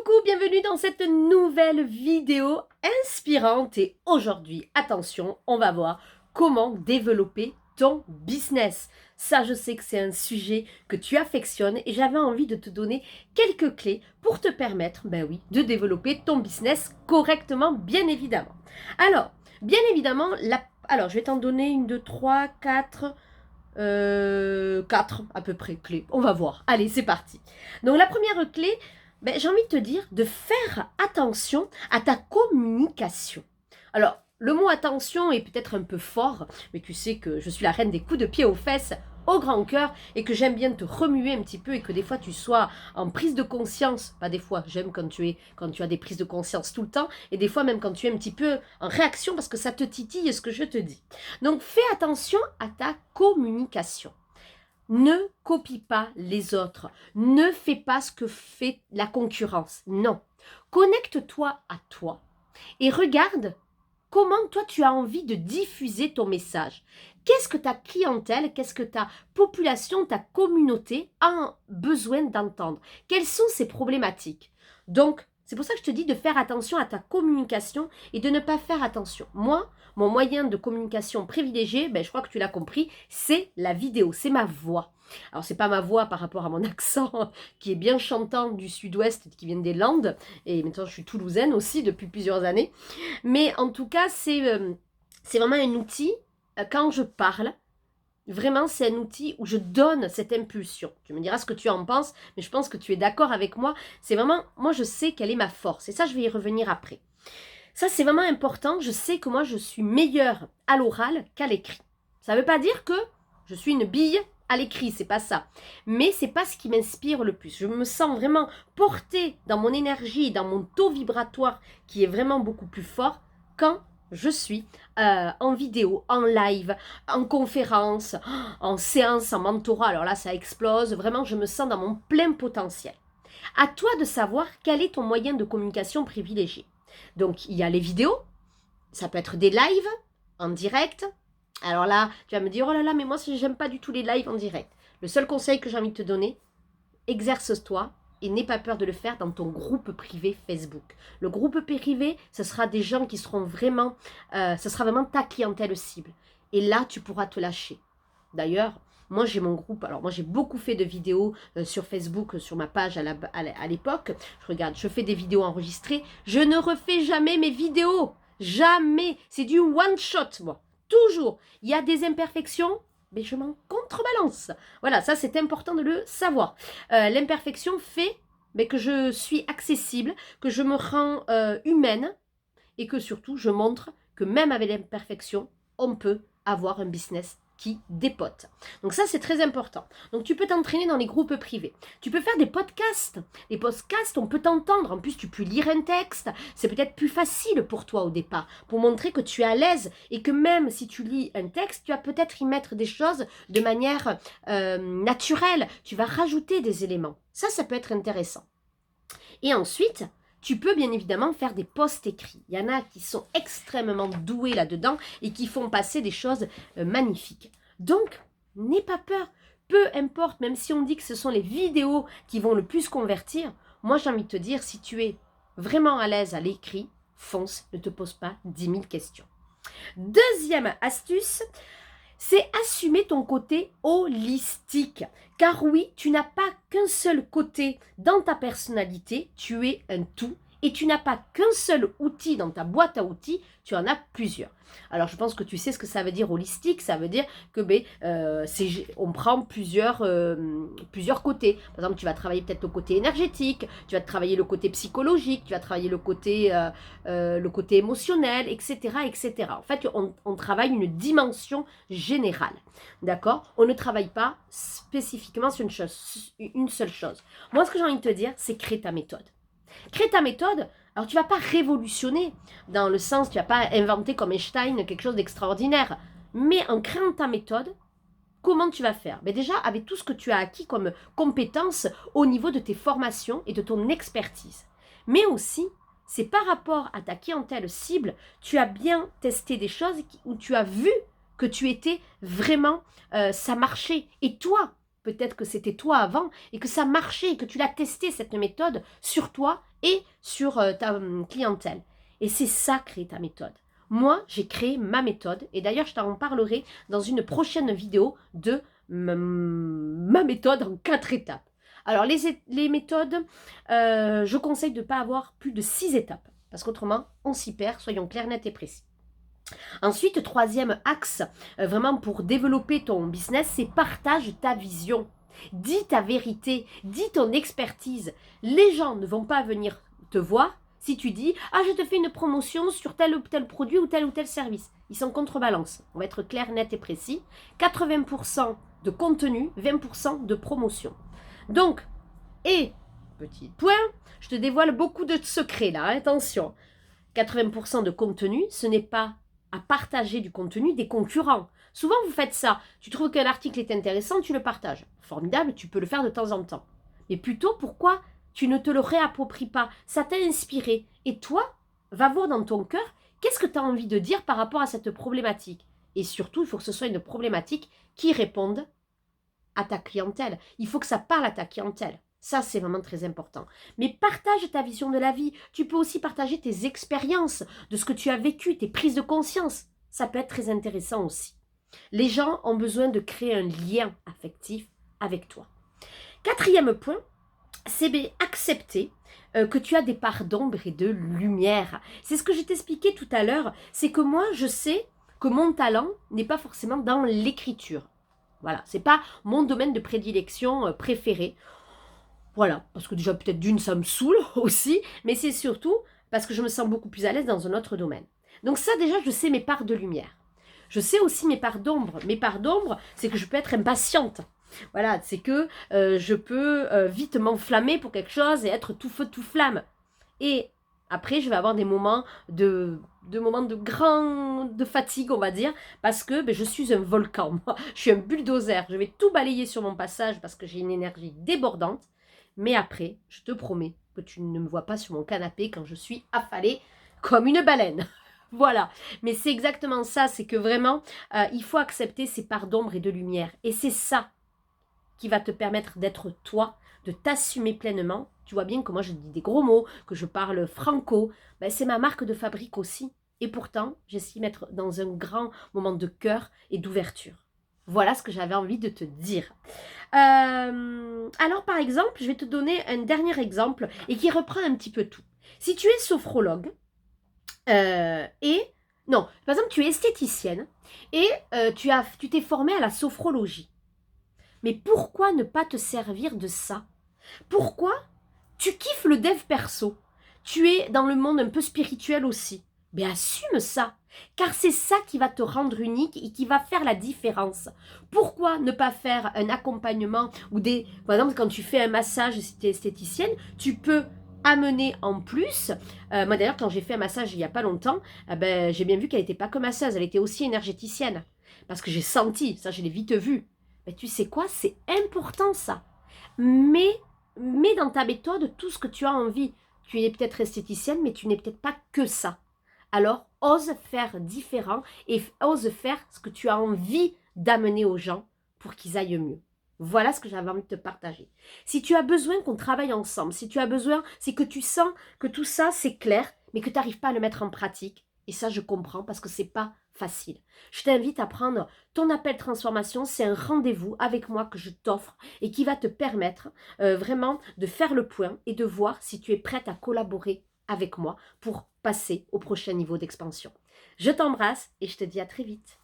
Coucou, bienvenue dans cette nouvelle vidéo inspirante et aujourd'hui, attention, on va voir comment développer ton business. Ça, je sais que c'est un sujet que tu affectionnes et j'avais envie de te donner quelques clés pour te permettre, de développer ton business correctement, bien évidemment. Alors, bien évidemment, alors je vais t'en donner une, deux, trois, quatre... 4 à peu près clés. On va voir. Allez, c'est parti. Donc la première clé, j'ai envie de te dire de faire attention à ta communication. Alors, le mot attention est peut-être un peu fort, mais tu sais que je suis la reine des coups de pied aux fesses au grand cœur et que j'aime bien te remuer un petit peu et que des fois tu sois en prise de conscience, pas des fois, j'aime quand tu as des prises de conscience tout le temps et des fois même quand tu es un petit peu en réaction parce que ça te titille ce que je te dis. Donc fais attention à ta communication. Ne copie pas les autres. Ne fais pas ce que fait la concurrence. Non. Connecte-toi à toi et regarde comment toi tu as envie de diffuser ton message. Qu'est-ce que ta clientèle, qu'est-ce que ta population, ta communauté a besoin d'entendre? Quelles sont ses problématiques? Donc, c'est pour ça que je te dis de faire attention à ta communication et de ne pas faire attention. Moi, mon moyen de communication privilégié, je crois que tu l'as compris, c'est la vidéo, c'est ma voix. Alors, c'est pas ma voix par rapport à mon accent qui est bien chantant du sud-ouest, qui vient des Landes, et maintenant je suis toulousaine aussi depuis plusieurs années. Mais en tout cas, c'est vraiment un outil, quand je parle, vraiment c'est un outil où je donne cette impulsion. Tu me diras ce que tu en penses, mais je pense que tu es d'accord avec moi. C'est vraiment, moi je sais quelle est ma force, et ça je vais y revenir après. Ça c'est vraiment important, je sais que moi je suis meilleure à l'oral qu'à l'écrit. Ça ne veut pas dire que je suis une bille à l'écrit, c'est pas ça. Mais c'est pas ce qui m'inspire le plus. Je me sens vraiment portée dans mon énergie, dans mon taux vibratoire qui est vraiment beaucoup plus fort quand je suis en vidéo, en live, en conférence, en séance, en mentorat. Alors là, ça explose. Vraiment, je me sens dans mon plein potentiel. À toi de savoir quel est ton moyen de communication privilégié. Donc, il y a les vidéos. Ça peut être des lives en direct. Alors là, tu vas me dire, oh là là, mais moi, j'aime pas du tout les lives en direct. Le seul conseil que j'ai envie de te donner, exerce-toi et n'aie pas peur de le faire dans ton groupe privé Facebook. Le groupe privé, ce sera des gens qui seront vraiment, ce sera vraiment ta clientèle cible. Et là, tu pourras te lâcher. D'ailleurs, moi j'ai mon groupe, alors moi j'ai beaucoup fait de vidéos sur Facebook, sur ma page à l'époque. Je fais des vidéos enregistrées. Je ne refais jamais mes vidéos. Jamais. C'est du one shot, moi. Toujours. Il y a des imperfections, mais je m'en contrebalance. Voilà, ça c'est important de le savoir. L'imperfection fait que je suis accessible, que je me rends humaine et que surtout je montre que même avec l'imperfection, on peut avoir un business qui dépote. Donc ça, c'est très important. Donc tu peux t'entraîner dans les groupes privés. Tu peux faire des podcasts. Les podcasts, on peut t'entendre. En plus, tu peux lire un texte. C'est peut-être plus facile pour toi au départ, pour montrer que tu es à l'aise et que même si tu lis un texte, tu vas peut-être y mettre des choses de manière naturelle. Tu vas rajouter des éléments. Ça peut être intéressant. Et ensuite, tu peux bien évidemment faire des posts écrits. Il y en a qui sont extrêmement doués là-dedans et qui font passer des choses magnifiques. Donc, n'aie pas peur. Peu importe, même si on dit que ce sont les vidéos qui vont le plus convertir, moi j'ai envie de te dire, si tu es vraiment à l'aise à l'écrit, fonce, ne te pose pas 10 000 questions. Deuxième astuce, c'est assumer ton côté holistique. Car oui, tu n'as pas qu'un seul côté dans ta personnalité, tu es un tout. Et tu n'as pas qu'un seul outil dans ta boîte à outils, tu en as plusieurs. Alors je pense que tu sais ce que ça veut dire holistique, ça veut dire que on prend plusieurs côtés. Par exemple, tu vas travailler peut-être le côté énergétique, tu vas travailler le côté psychologique, tu vas travailler le côté émotionnel, etc., etc. En fait, on travaille une dimension générale. D'accord? On ne travaille pas spécifiquement sur une seule chose. Moi, ce que j'ai envie de te dire, c'est créer ta méthode. Crée ta méthode. Alors, tu ne vas pas révolutionner dans le sens, tu ne vas pas inventer comme Einstein quelque chose d'extraordinaire. Mais en créant ta méthode, comment tu vas faire? Déjà, avec tout ce que tu as acquis comme compétences au niveau de tes formations et de ton expertise. Mais aussi, c'est par rapport à ta clientèle cible, tu as bien testé des choses où tu as vu que tu étais vraiment, ça marchait. Et toi, peut-être que c'était toi avant et que ça marchait et que tu l'as testé cette méthode sur toi et sur ta clientèle. Et c'est ça, créer ta méthode. Moi, j'ai créé ma méthode et d'ailleurs, je t'en parlerai dans une prochaine vidéo de ma méthode en 4 étapes. Alors, les méthodes, je conseille de ne pas avoir plus de 6 étapes parce qu'autrement, on s'y perd, soyons clairs, nets et précis. Ensuite, troisième axe, vraiment pour développer ton business, c'est partage ta vision. Dis ta vérité, dis ton expertise. Les gens ne vont pas venir te voir si tu dis « Ah, je te fais une promotion sur tel ou tel produit ou tel service ». Ils sont contrebalance. On va être clair, net et précis. 80% de contenu, 20% de promotion. Donc, et, petit point, je te dévoile beaucoup de secrets là, hein, attention. 80% de contenu, ce n'est pas à partager du contenu des concurrents. Souvent, vous faites ça. Tu trouves qu'un article est intéressant, tu le partages. Formidable, tu peux le faire de temps en temps. Mais plutôt, pourquoi tu ne te le réappropries pas? Ça t'a inspiré. Et toi, va voir dans ton cœur, qu'est-ce que tu as envie de dire par rapport à cette problématique? Et surtout, il faut que ce soit une problématique qui réponde à ta clientèle. Il faut que ça parle à ta clientèle. Ça, c'est vraiment très important. Mais partage ta vision de la vie. Tu peux aussi partager tes expériences, de ce que tu as vécu, tes prises de conscience. Ça peut être très intéressant aussi. Les gens ont besoin de créer un lien affectif avec toi. Quatrième point, c'est accepter que tu as des parts d'ombre et de lumière. C'est ce que je t'expliquais tout à l'heure. C'est que moi, je sais que mon talent n'est pas forcément dans l'écriture. Voilà, c'est pas mon domaine de prédilection préféré. Voilà, parce que déjà peut-être d'une, ça me saoule aussi, mais c'est surtout parce que je me sens beaucoup plus à l'aise dans un autre domaine. Donc ça déjà, je sais mes parts de lumière. Je sais aussi mes parts d'ombre. Mes parts d'ombre, c'est que je peux être impatiente. Voilà, c'est que je peux vite m'enflammer pour quelque chose et être tout feu, tout flamme. Et après, je vais avoir des moments de fatigue, on va dire, parce que je suis un volcan. Moi, je suis un bulldozer. Je vais tout balayer sur mon passage parce que j'ai une énergie débordante. Mais après, je te promets que tu ne me vois pas sur mon canapé quand je suis affalée comme une baleine. Voilà, mais c'est exactement ça, c'est que vraiment, il faut accepter ces parts d'ombre et de lumière. Et c'est ça qui va te permettre d'être toi, de t'assumer pleinement. Tu vois bien que moi, je dis des gros mots, que je parle franco. Ben, c'est ma marque de fabrique aussi. Et pourtant, j'estime être dans un grand moment de cœur et d'ouverture. Voilà ce que j'avais envie de te dire. Alors, par exemple, je vais te donner un dernier exemple et qui reprend un petit peu tout. Si tu es sophrologue, non, par exemple, tu es esthéticienne et tu t'es formée à la sophrologie. Mais pourquoi ne pas te servir de ça? Pourquoi tu kiffes le dev perso? Tu es dans le monde un peu spirituel aussi. Mais assume ça, car c'est ça qui va te rendre unique et qui va faire la différence. Pourquoi ne pas faire un accompagnement ou par exemple, quand tu fais un massage, si tu es esthéticienne, tu peux amener en plus. Moi d'ailleurs, quand j'ai fait un massage il n'y a pas longtemps, j'ai bien vu qu'elle n'était pas que masseuse, elle était aussi énergéticienne. Parce que j'ai senti, ça je l'ai vite vu. Mais tu sais quoi, c'est important ça. Mais mets dans ta méthode tout ce que tu as envie. Tu es peut-être esthéticienne, mais tu n'es peut-être pas que ça. Alors, ose faire différent et ose faire ce que tu as envie d'amener aux gens pour qu'ils aillent mieux. Voilà ce que j'avais envie de te partager. Si tu as besoin qu'on travaille ensemble, si tu as besoin, c'est que tu sens que tout ça, c'est clair, mais que tu n'arrives pas à le mettre en pratique. Et ça, je comprends parce que ce n'est pas facile. Je t'invite à prendre ton appel transformation. C'est un rendez-vous avec moi que je t'offre et qui va te permettre vraiment de faire le point et de voir si tu es prête à collaborer avec moi pour passer au prochain niveau d'expansion. Je t'embrasse et je te dis à très vite.